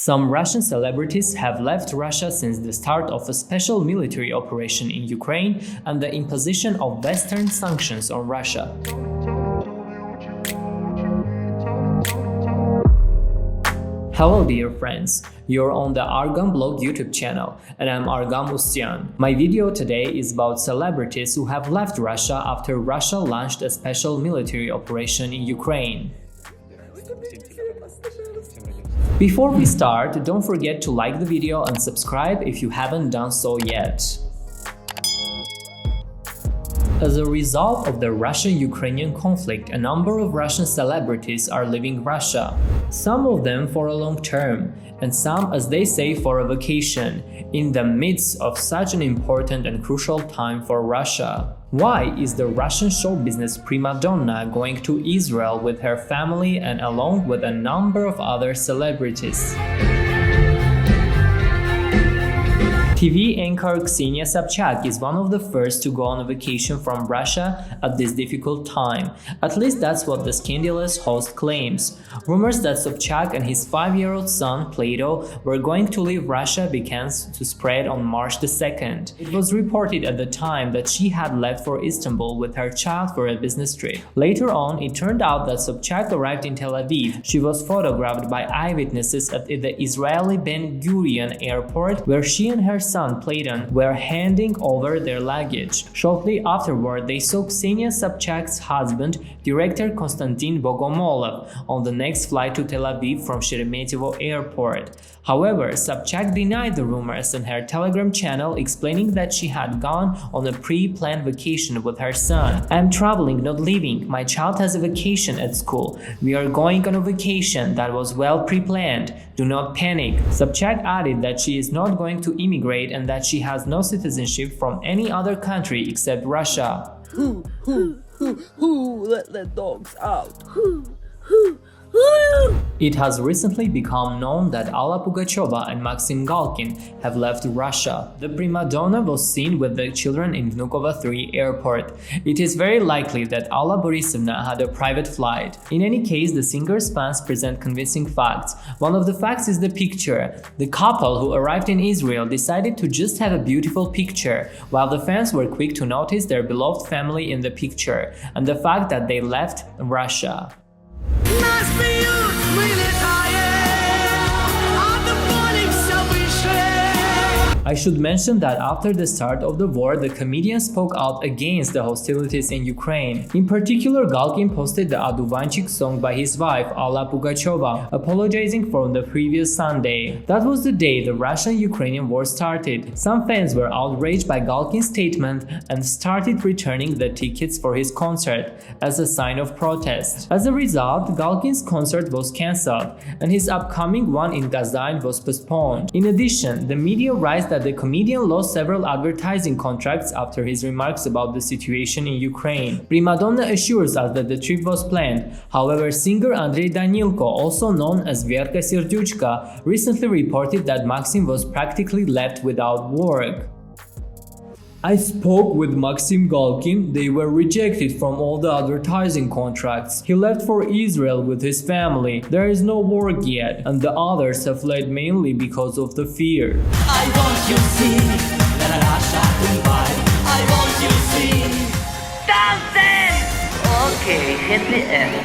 Some Russian celebrities have left Russia since the start of a special military operation in Ukraine and the imposition of Western sanctions on Russia. Hello dear friends, you're on the Argam Blog YouTube channel and I'm Argam Ustyan. My video today is about celebrities who have left Russia after Russia launched a special military operation in Ukraine. Before we start, don't forget to like the video and subscribe if you haven't done so yet. As a result of the Russian-Ukrainian conflict, a number of Russian celebrities are leaving Russia. Some of them for a long term, and some, as they say, for a vacation, in the midst of such an important and crucial time for Russia. Why is the Russian show business prima donna going to Israel with her family and along with a number of other celebrities? TV anchor Ksenia Sobchak is one of the first to go on a vacation from Russia at this difficult time. At least that's what the scandalous host claims. Rumors that Sobchak and his 5-year-old son, Plato, were going to leave Russia began to spread on March the 2nd. It was reported at the time that she had left for Istanbul with her child for a business trip. Later on, it turned out that Sobchak arrived in Tel Aviv. She was photographed by eyewitnesses at the Israeli Ben Gurion airport, where she and her son Platon were handing over their luggage. Shortly afterward, they saw Ksenia Sobchak's husband, director Konstantin Bogomolov, on the next flight to Tel Aviv from Sheremetyevo airport. However, Sobchak denied the rumors on her Telegram channel, explaining that she had gone on a pre-planned vacation with her son. "I'm traveling, not leaving. My child has a vacation at school. We are going on a vacation that was well pre-planned. Do not panic." Sobchak added that she is not going to immigrate and that she has no citizenship from any other country except Russia. Who let the dogs out? It has recently become known that Alla Pugacheva and Maxim Galkin have left Russia. The prima donna was seen with the children in Vnukovo 3 airport. It is very likely that Alla Borisovna had a private flight. In any case, the singer's fans present convincing facts. One of the facts is the picture. The couple who arrived in Israel decided to just have a beautiful picture, while the fans were quick to notice their beloved family in the picture and the fact that they left Russia. I should mention that after the start of the war, the comedian spoke out against the hostilities in Ukraine. In particular, Galkin posted the Aduvanchik song by his wife, Alla Pugacheva, apologizing for the previous Sunday. That was the day the Russian-Ukrainian war started. Some fans were outraged by Galkin's statement and started returning the tickets for his concert as a sign of protest. As a result, Galkin's concert was cancelled, and his upcoming one in Kazan was postponed. In addition, the media writes that the comedian lost several advertising contracts after his remarks about the situation in Ukraine. Prima donna assures us that the trip was planned. However, singer Andrei Danilko, also known as Verka Serdyuchka, recently reported that Maxim was practically left without work. "I spoke with Maxim Galkin. They were rejected from all the advertising contracts. He left for Israel with his family. There is no work yet, and the others have fled mainly because of the fear." I want you see that Russia goodbye. I want you see dancing. Okay, hit the end.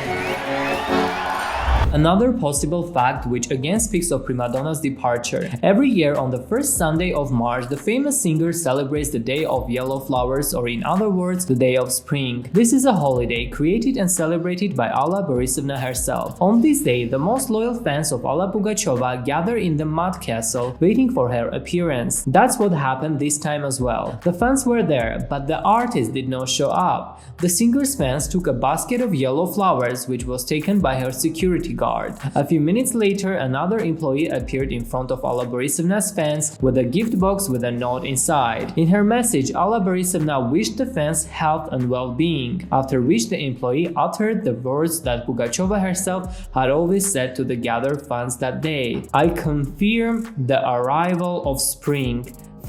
Another possible fact which again speaks of prima donna's departure. Every year on the first Sunday of March, the famous singer celebrates the Day of Yellow Flowers, or in other words, the Day of Spring. This is a holiday created and celebrated by Alla Borisovna herself. On this day, the most loyal fans of Alla Pugacheva gather in the Mud Castle, waiting for her appearance. That's what happened this time as well. The fans were there, but the artist did not show up. The singer's fans took a basket of yellow flowers, which was taken by her security guard. A few minutes later, another employee appeared in front of Alla Borisovna's fans with a gift box with a note inside. In her message, Alla Borisovna wished the fans health and well-being, after which the employee uttered the words that Pugacheva herself had always said to the gathered fans that day: "I confirm the arrival of spring."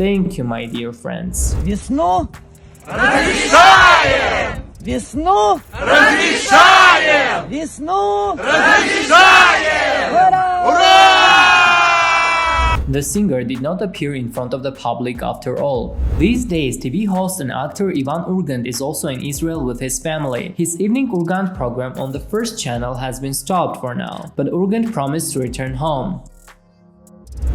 Thank you, my dear friends. Весну Разрешаем! Весну! Разрешаем! Весну! Разрешаем! Ура! Ура! The singer did not appear in front of the public after all. These days, TV host and actor Ivan Urgant is also in Israel with his family. His Evening Urgant program on the First channel has been stopped for now, but Urgant promised to return home.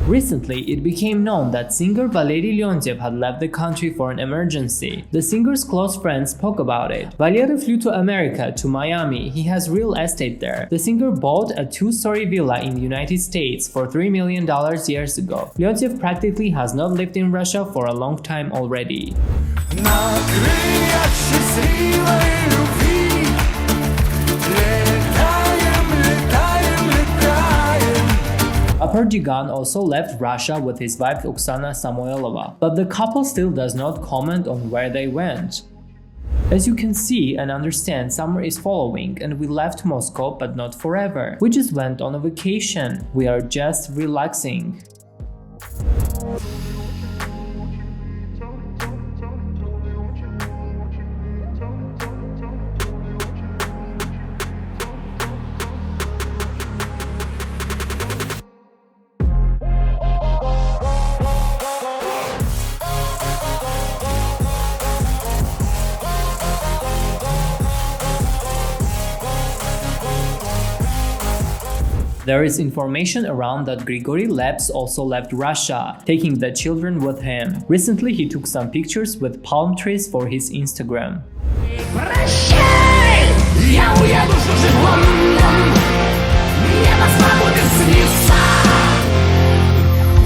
Recently, it became known that singer Valery Leontiev had left the country for an emergency. The singer's close friends spoke about it. Valery flew to America, to Miami. He has real estate there. The singer bought a 2-story villa in the United States for $3 million years ago. Leontiev practically has not lived in Russia for a long time already. Aperdigan also left Russia with his wife Oksana Samoilova, but the couple still does not comment on where they went. As you can see and understand, summer is following and we left Moscow, but not forever. We just went on a vacation. We are just relaxing. There is information around that Grigory Leps also left Russia, taking the children with him. Recently, he took some pictures with palm trees for his Instagram.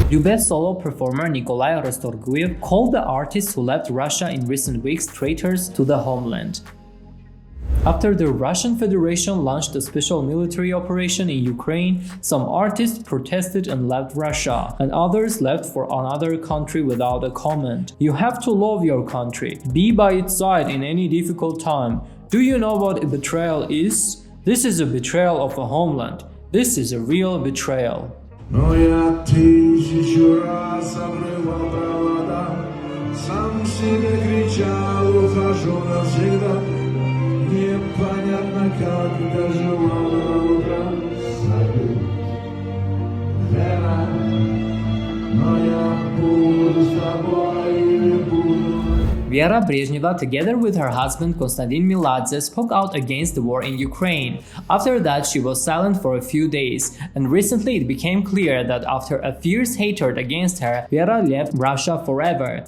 Lyubez solo performer Nikolai Rastorguyev called the artists who left Russia in recent weeks traitors to the homeland. After the Russian Federation launched a special military operation in Ukraine, some artists protested and left Russia, and others left for another country without a comment. You have to love your country. Be by its side in any difficult time. Do you know what a betrayal is? This is a betrayal of a homeland. This is a real betrayal. Но я тысячу раз обрывал провода, сам себе кричал, ухожу навсегда. Непонятно, как доживал до утра. Вера, но я буду с тобой или буду. Vera Brezhneva, together with her husband Konstantin Miladze, spoke out against the war in Ukraine. After that, she was silent for a few days, and recently it became clear that after a fierce hatred against her, Vera left Russia forever.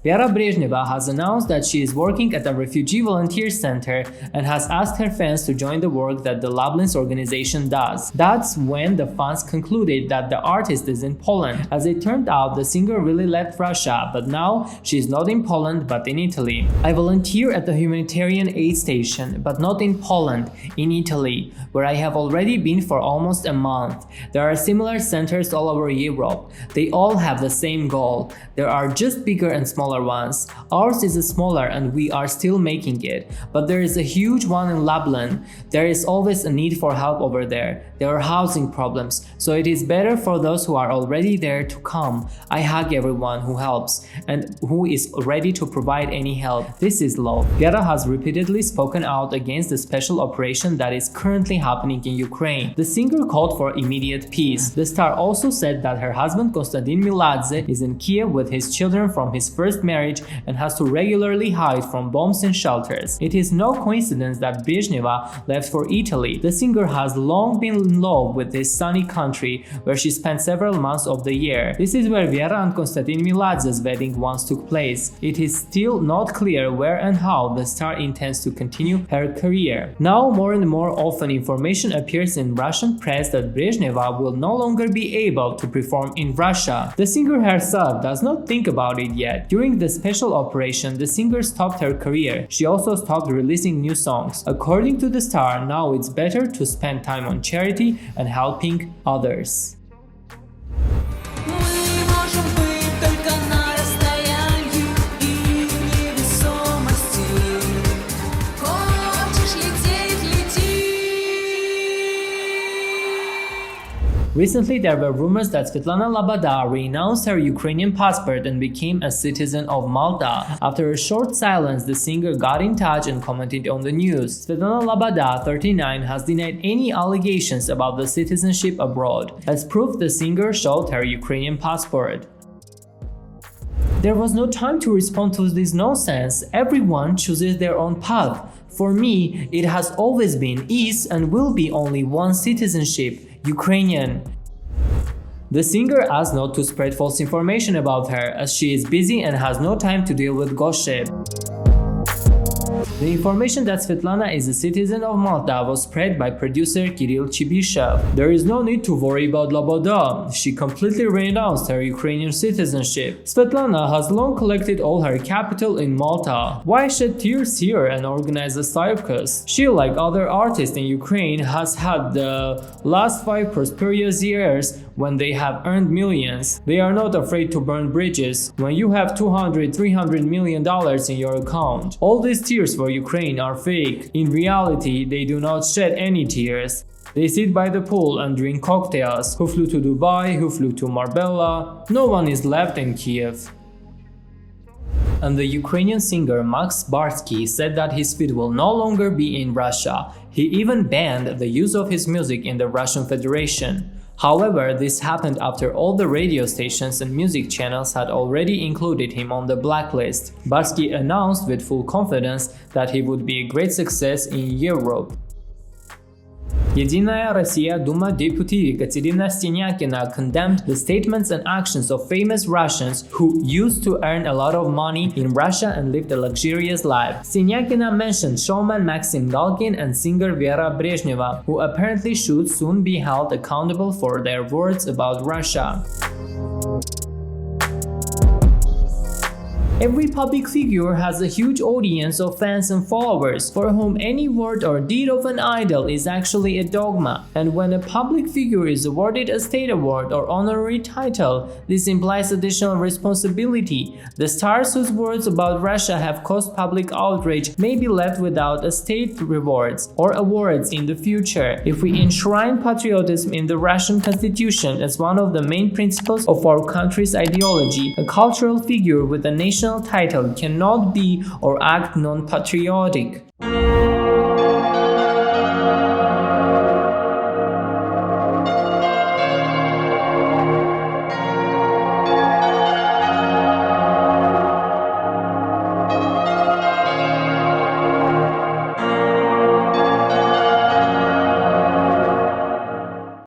Vera Brezhneva has announced that she is working at a refugee volunteer center and has asked her fans to join the work that the Lublins organization does. That's when the fans concluded that the artist is in Poland. As it turned out, the singer really left Russia, but now she is not in Poland but in Italy. I volunteer at the humanitarian aid station, but not in Poland, in Italy, where I have already been for almost a month. There are similar centers all over Europe. They all have the same goal. There are just bigger and smaller ones. Ours is smaller and we are still making it, but there is a huge one in Lublin. There is always a need for help over there. There are housing problems, so it is better for those who are already there to come. I hug everyone who helps and who is ready to provide any help. This is love. Vera has repeatedly spoken out against the special operation that is currently happening in Ukraine. The singer called for immediate peace. The star also said that her husband Konstantin Miladze is in Kiev with his children from his first marriage and has to regularly hide from bombs in shelters. It is no coincidence that Brezhneva left for Italy. The singer has long been in love with this sunny country where she spent several months of the year. This is where Vera and Konstantin Miladze's wedding once took place. It is still not clear where and how the star intends to continue her career. Now more and more often information appears in Russian press that Brezhneva will no longer be able to perform in Russia. The singer herself does not think about it yet. During the special operation, the singer stopped her career. She also stopped releasing new songs. According to the star, now it's better to spend time on charity and helping others. Recently, there were rumors that Svetlana Labada renounced her Ukrainian passport and became a citizen of Malta. After a short silence, the singer got in touch and commented on the news. Svetlana Labada, 39, has denied any allegations about the citizenship abroad. As proof, the singer showed her Ukrainian passport. There was no time to respond to this nonsense. Everyone chooses their own path. For me, it has always been, is, and will be only one citizenship: Ukrainian. The singer asked not to spread false information about her, as she is busy and has no time to deal with gossip. The information that Svetlana is a citizen of Malta was spread by producer Kirill Chibyshev. There is no need to worry about Labada. She completely renounced her Ukrainian citizenship. Svetlana has long collected all her capital in Malta. Why shed tears here and organize a circus? She, like other artists in Ukraine, has had the last 5 prosperous years when they have earned millions. They are not afraid to burn bridges. When you have $200–300 million in your account, all these tears for Ukraine are fake. In reality, they do not shed any tears. They sit by the pool and drink cocktails. Who flew to Dubai? Who flew to Marbella? No one is left in Kiev. And the Ukrainian singer Max Barsky said that his feet will no longer be in Russia. He even banned the use of his music in the Russian Federation. However, this happened after all the radio stations and music channels had already included him on the blacklist. Barsky announced with full confidence that he would be a great success in Europe. Единая Россия Duma deputy Katerina Siniakina condemned the statements and actions of famous Russians who used to earn a lot of money in Russia and lived a luxurious life. Siniakina mentioned showman Maxim Galkin and singer Vera Brezhneva, who apparently should soon be held accountable for their words about Russia. Every public figure has a huge audience of fans and followers, for whom any word or deed of an idol is actually a dogma. And when a public figure is awarded a state award or honorary title, this implies additional responsibility. The stars whose words about Russia have caused public outrage may be left without a state rewards or awards in the future. If we enshrine patriotism in the Russian constitution as one of the main principles of our country's ideology, a cultural figure with a national title cannot be or act non-patriotic.